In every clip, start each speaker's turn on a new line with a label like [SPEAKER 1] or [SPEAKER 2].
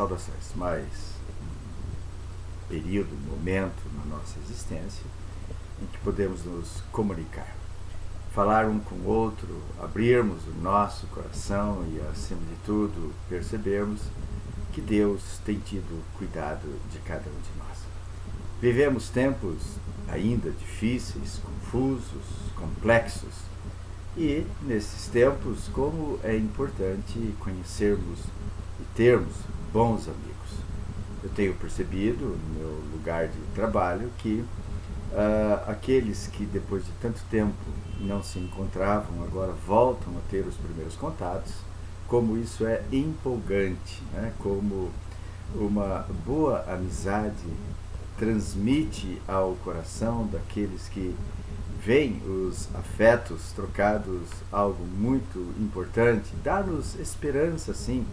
[SPEAKER 1] saudações, mas um período, um momento na nossa existência em que podemos nos comunicar, falar um com o outro, abrirmos o nosso coração e, acima de tudo, percebermos que Deus tem tido cuidado de cada um de nós. Vivemos tempos ainda difíceis, confusos, complexos, e nesses tempos como é importante conhecermos e termos bons amigos. Eu tenho percebido no meu lugar de trabalho que aqueles que depois de tanto tempo não se encontravam agora voltam a ter os primeiros contatos, como isso é empolgante, né? Como uma boa amizade transmite ao coração daqueles que veem os afetos trocados algo muito importante, dá-nos esperança, sim,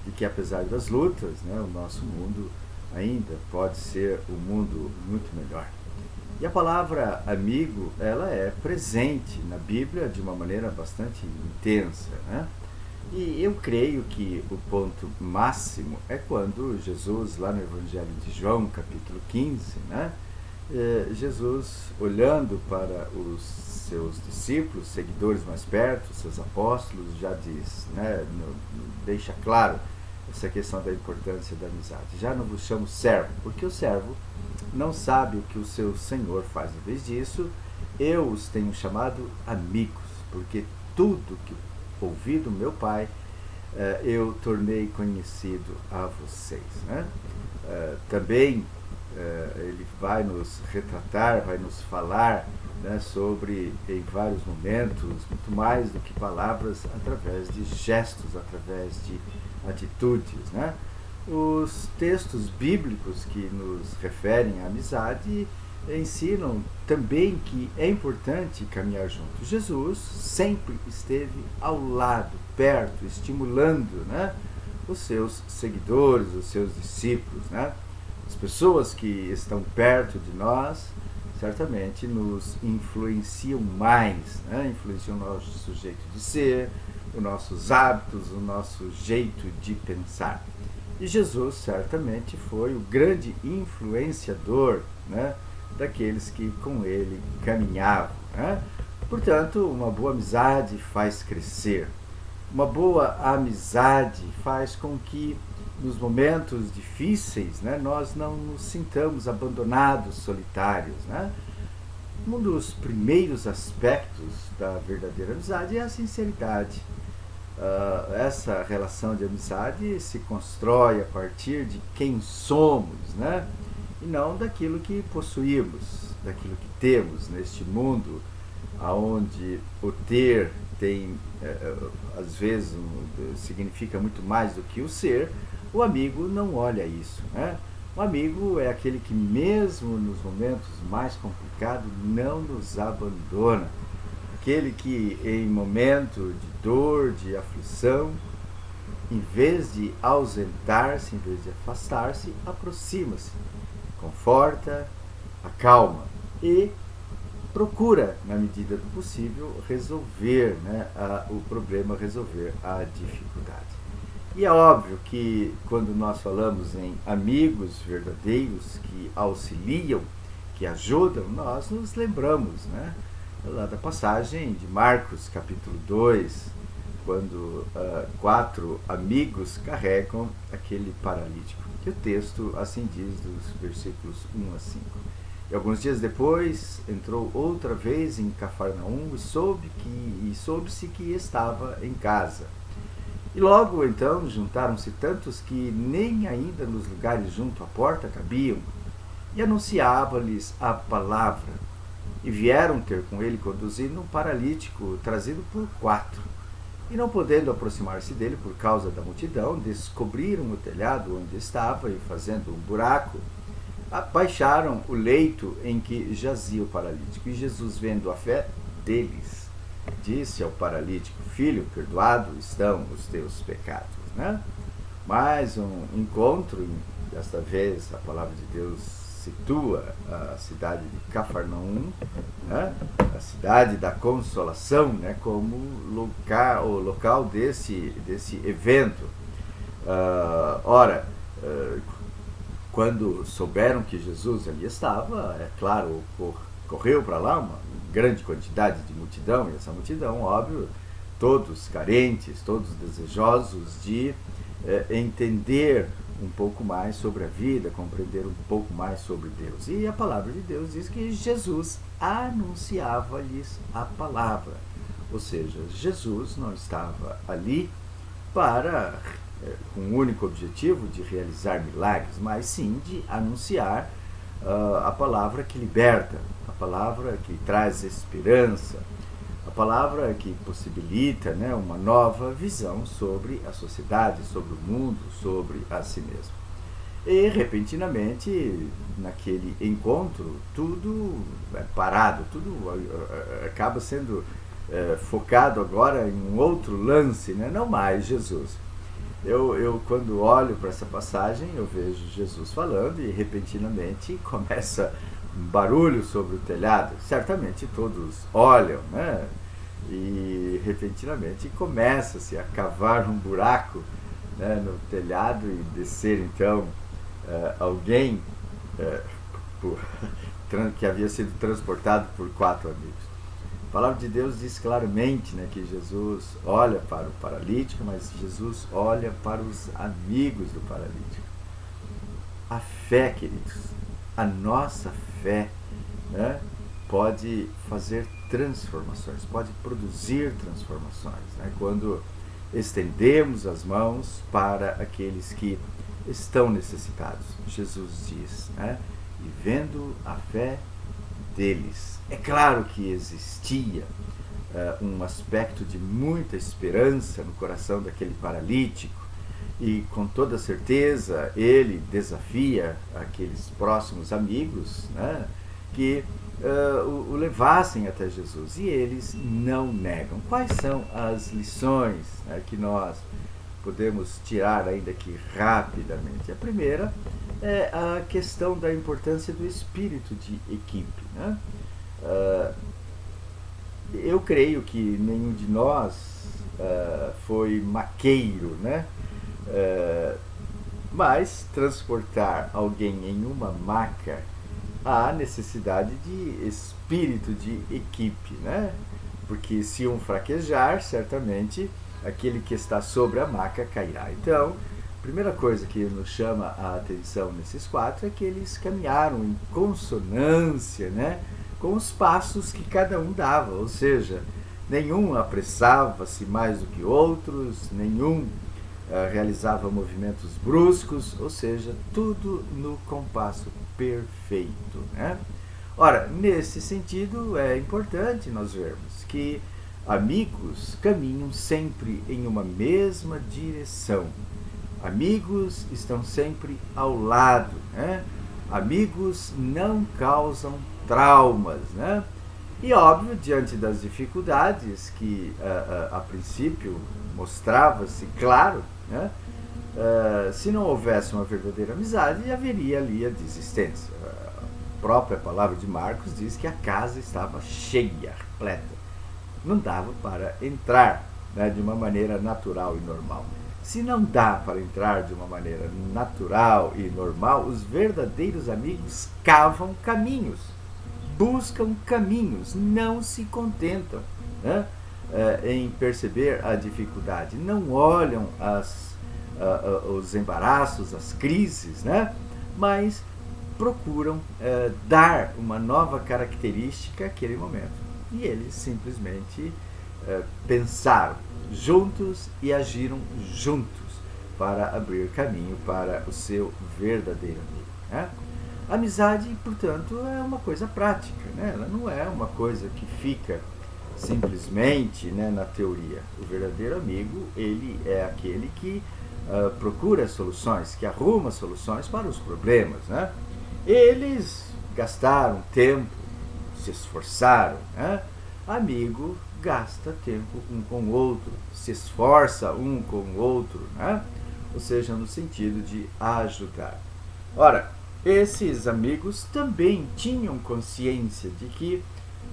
[SPEAKER 1] de que apesar das lutas, né, o nosso mundo ainda pode ser um mundo muito melhor. E a palavra amigo, ela é presente na Bíblia de uma maneira bastante intensa, né? E eu creio que o ponto máximo é quando Jesus, lá no Evangelho de João, capítulo 15, né? Jesus, olhando para os seus discípulos, seguidores mais perto, seus apóstolos, já diz, né? Deixa claro essa questão da importância da amizade. Já não vos chamo servo, porque o servo não sabe o que o seu senhor faz. Em vez disso, eu os tenho chamado amigos, porque tudo que ouvi do meu Pai, eu tornei conhecido a vocês, né? Também ele vai nos retratar, vai nos falar, né, sobre, em vários momentos, muito mais do que palavras, através de gestos, através de atitudes, né? Os textos bíblicos que nos referem à amizade ensinam também que é importante caminhar junto. Jesus sempre esteve ao lado, perto, estimulando, né, os seus seguidores, os seus discípulos, né? As pessoas que estão perto de nós certamente nos influenciam mais, né? Influenciam o nosso jeito de ser, os nossos hábitos, o nosso jeito de pensar. E Jesus certamente foi o grande influenciador, né, daqueles que com ele caminhavam, né? Portanto, uma boa amizade faz crescer. Uma boa amizade faz com que nos momentos difíceis, né, nós não nos sintamos abandonados, solitários, né? Um dos primeiros aspectos da verdadeira amizade é a sinceridade. Essa relação de amizade se constrói a partir de quem somos, né? E não daquilo que possuímos, daquilo que temos neste mundo, onde o ter tem, às vezes, significa muito mais do que o ser. O amigo não olha isso, né? O amigo é aquele que, mesmo nos momentos mais complicados, não nos abandona. Aquele que, em momento de dor, de aflição, em vez de ausentar-se, em vez de afastar-se, aproxima-se, conforta, acalma e procura, na medida do possível, resolver, né, o problema, resolver a dificuldade. E é óbvio que quando nós falamos em amigos verdadeiros que auxiliam, que ajudam, nós nos lembramos, né, lá da passagem de Marcos, capítulo 2, quando 4 amigos carregam aquele paralítico. Que o texto assim diz, dos versículos 1 a 5. E alguns dias depois, entrou outra vez em Cafarnaum e soube-se que estava em casa. E logo então juntaram-se tantos que nem ainda nos lugares junto à porta cabiam, e anunciava-lhes a palavra. E vieram ter com ele, conduzindo um paralítico trazido por 4. E não podendo aproximar-se dele por causa da multidão, descobriram o telhado onde estava e, fazendo um buraco, abaixaram o leito em que jazia o paralítico. E Jesus, vendo a fé deles, disse ao paralítico: filho, perdoado estão os teus pecados, né? Mais um encontro, desta vez a palavra de Deus situa a cidade de Cafarnaum, né, a cidade da consolação, né, como local desse evento. Ora, Quando souberam que Jesus ali estava, é claro, correu para lá uma grande quantidade de multidão, e essa multidão, óbvio, todos carentes, todos desejosos de entender um pouco mais sobre a vida, compreender um pouco mais sobre Deus. E a palavra de Deus diz que Jesus anunciava-lhes a palavra. Ou seja, Jesus não estava ali para com o único objetivo de realizar milagres, mas sim de anunciar a palavra que liberta, a palavra que traz esperança, a palavra que possibilita, né, uma nova visão sobre a sociedade, sobre o mundo, sobre a si mesmo. E, repentinamente, naquele encontro, tudo é parado, tudo acaba sendo focado agora em um outro lance, né? Não mais Jesus. Eu quando olho para essa passagem, eu vejo Jesus falando e, repentinamente, começa um barulho sobre o telhado. Certamente todos olham, né? E, repentinamente, começa-se a cavar um buraco, né, no telhado e descer, então, alguém que havia sido transportado por 4 amigos. A palavra de Deus diz claramente, né, que Jesus olha para o paralítico, mas Jesus olha para os amigos do paralítico. A fé, queridos, a nossa fé, né, pode fazer transformações, pode produzir transformações, né, quando estendemos as mãos para aqueles que estão necessitados. Jesus diz, né, e vendo a fé deles. É claro que existia um aspecto de muita esperança no coração daquele paralítico, e com toda certeza ele desafia aqueles próximos amigos, né, que o levassem até Jesus, e eles não negam. Quais são as lições, né, que nós podemos tirar ainda aqui rapidamente? A primeira é a questão da importância do espírito de equipe, né? Eu creio que nenhum de nós foi maqueiro, né? Mas transportar alguém em uma maca, há necessidade de espírito de equipe, né? Porque se um fraquejar, certamente aquele que está sobre a maca cairá. Então, a primeira coisa que nos chama a atenção nesses 4 é que eles caminharam em consonância, né, com os passos que cada um dava, ou seja, nenhum apressava-se mais do que outros, nenhum realizava movimentos bruscos, ou seja, tudo no compasso perfeito, né? Ora, nesse sentido, é importante nós vermos que amigos caminham sempre em uma mesma direção. Amigos estão sempre ao lado, né? Amigos não causam traumas, né? E, óbvio, diante das dificuldades que, a princípio, mostrava-se claro, né? Se não houvesse uma verdadeira amizade, haveria ali a desistência. A própria palavra de Marcos diz que a casa estava cheia, repleta. Não dava para entrar, né, de uma maneira natural e normal. Se não dá para entrar de uma maneira natural e normal, os verdadeiros amigos cavam caminhos, buscam caminhos, não se contentam, né, em perceber a dificuldade, não olham os embaraços, as crises, né, mas procuram dar uma nova característica àquele momento. E eles simplesmente pensaram juntos e agiram juntos para abrir caminho para o seu verdadeiro amigo, né? A amizade, portanto, é uma coisa prática, né? Ela não é uma coisa que fica simplesmente, né, na teoria. O verdadeiro amigo, ele é aquele que procura soluções, que arruma soluções para os problemas, né? Eles gastaram tempo, se esforçaram, né? Amigo gasta tempo um com o outro, se esforça um com o outro, né? Ou seja, no sentido de ajudar. Ora, esses amigos também tinham consciência de que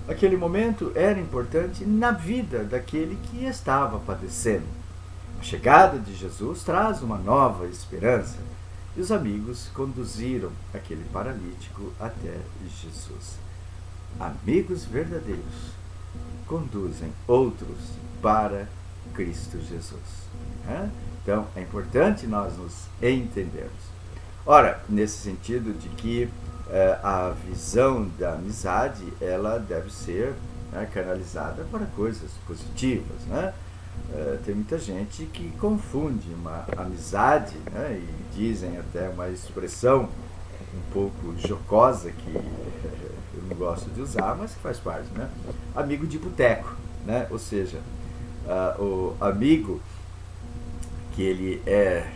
[SPEAKER 1] aquele momento era importante na vida daquele que estava padecendo. A chegada de Jesus traz uma nova esperança. E os amigos conduziram aquele paralítico até Jesus. Amigos verdadeiros conduzem outros para Cristo Jesus. Né? Então, é importante nós nos entendermos. Ora, nesse sentido de que a visão da amizade, ela deve ser, né, canalizada para coisas positivas, né? Tem muita gente que confunde uma amizade, né, e dizem até uma expressão um pouco jocosa que eu não gosto de usar, mas que faz parte, né? Amigo de boteco, né? Ou seja, o amigo que ele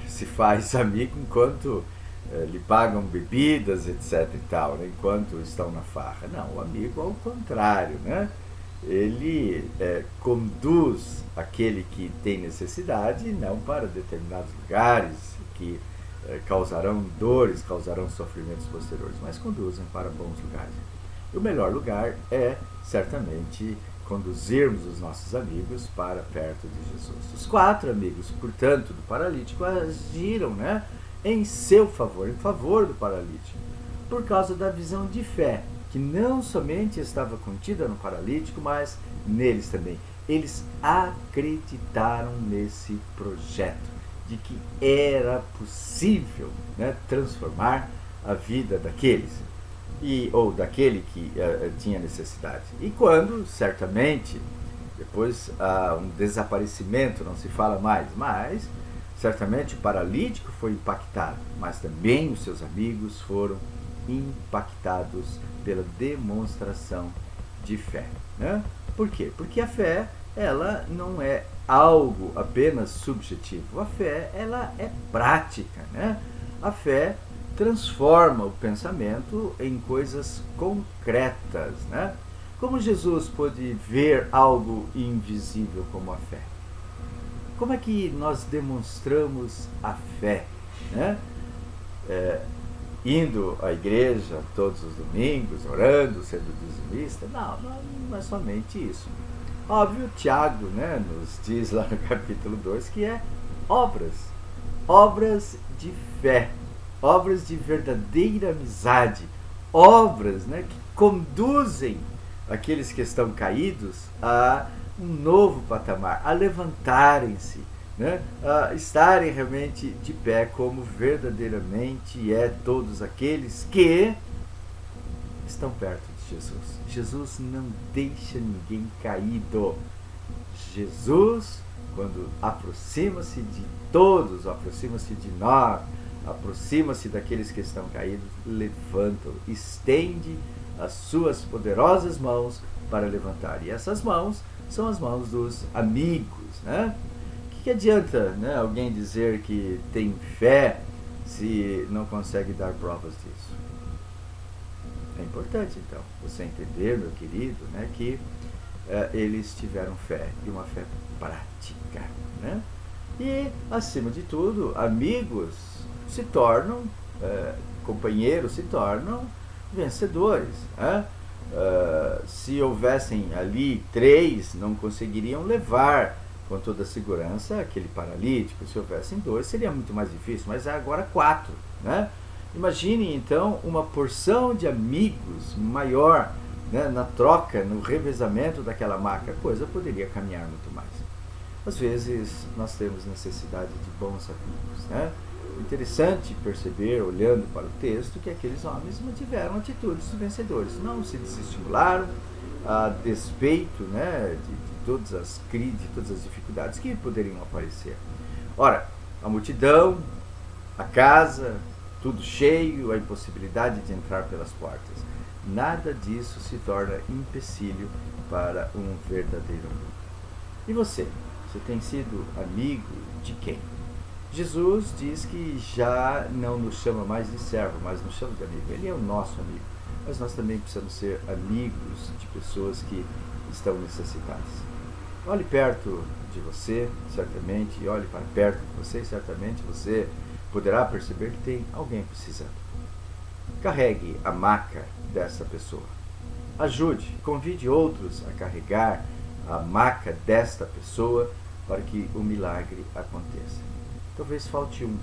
[SPEAKER 1] se faz amigo enquanto lhe pagam bebidas, etc e tal, né? Enquanto estão na farra. Não, o amigo ao contrário, né? Ele conduz aquele que tem necessidade não para determinados lugares que causarão dores, causarão sofrimentos posteriores, mas conduzem para bons lugares. E o melhor lugar é, certamente, conduzirmos os nossos amigos para perto de Jesus. Os 4 amigos, portanto, do paralítico agiram, né, em seu favor, em favor do paralítico, por causa da visão de fé, que não somente estava contida no paralítico, mas neles também. Eles acreditaram nesse projeto, de que era possível, né, transformar a vida daqueles, ou daquele que tinha necessidade. E quando, certamente, depois há um desaparecimento, não se fala mais, mas certamente o paralítico foi impactado, mas também os seus amigos foram impactados pela demonstração de fé, né? Por quê? Porque a fé, ela não é algo apenas subjetivo. A fé, ela é prática, né? A fé transforma o pensamento em coisas concretas, né? Como Jesus pôde ver algo invisível como a fé? Como é que nós demonstramos a fé, né? Indo à igreja todos os domingos, orando, sendo dizimista? Não é somente isso. Óbvio, Tiago, né, nos diz lá no capítulo 2 que é obras de fé, obras de verdadeira amizade, obras, né, que conduzem aqueles que estão caídos a um novo patamar, a levantarem-se, né, a estarem realmente de pé, como verdadeiramente todos aqueles que estão perto de Jesus. Jesus não deixa ninguém caído. Jesus, quando aproxima-se de todos, aproxima-se de nós, aproxima-se daqueles que estão caídos, levanta-o, estende as suas poderosas mãos para levantar. E essas mãos são as mãos dos amigos, né? O que adianta, né, alguém dizer que tem fé se não consegue dar provas disso? É importante, então, você entender, meu querido, né, que eles tiveram fé, e uma fé prática, né? E, acima de tudo, amigos se tornam, companheiros se tornam vencedores, né? Se houvessem ali 3, não conseguiriam levar com toda a segurança aquele paralítico. Se houvessem 2, seria muito mais difícil, mas agora 4, né? Imagine, então, uma porção de amigos maior, né, na troca, no revezamento daquela maca. A coisa poderia caminhar muito mais. Às vezes, nós temos necessidade de bons amigos, né? Interessante perceber, olhando para o texto, que aqueles homens mantiveram atitudes de vencedores. Não se desestimularam, a despeito, né, de todas as crises, de todas as dificuldades que poderiam aparecer. Ora, a multidão, a casa, tudo cheio, a impossibilidade de entrar pelas portas. Nada disso se torna empecilho para um verdadeiro amigo. E você? Você tem sido amigo de quem? Jesus diz que já não nos chama mais de servo, mas nos chama de amigo. Ele é o nosso amigo. Mas nós também precisamos ser amigos de pessoas que estão necessitadas. Olhe perto de você, certamente, e olhe para perto de você, certamente você poderá perceber que tem alguém precisando. Carregue a maca dessa pessoa. Ajude, convide outros a carregar a maca desta pessoa para que o milagre aconteça. Talvez falte um,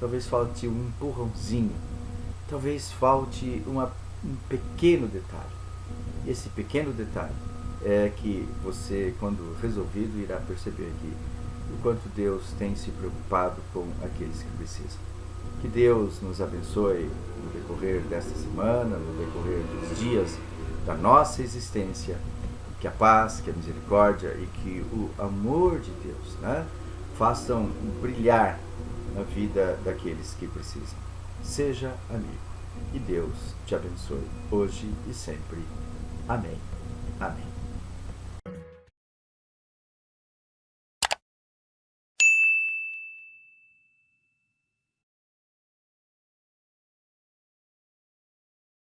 [SPEAKER 1] talvez falte um empurrãozinho, talvez falte um pequeno detalhe. Esse pequeno detalhe é que você, quando resolvido, irá perceber que o quanto Deus tem se preocupado com aqueles que precisam. Que Deus nos abençoe no decorrer desta semana, no decorrer dos dias da nossa existência, que a paz, que a misericórdia e que o amor de Deus, né, façam brilhar na vida daqueles que precisam. Seja amigo e Deus te abençoe hoje e sempre. Amém. Amém.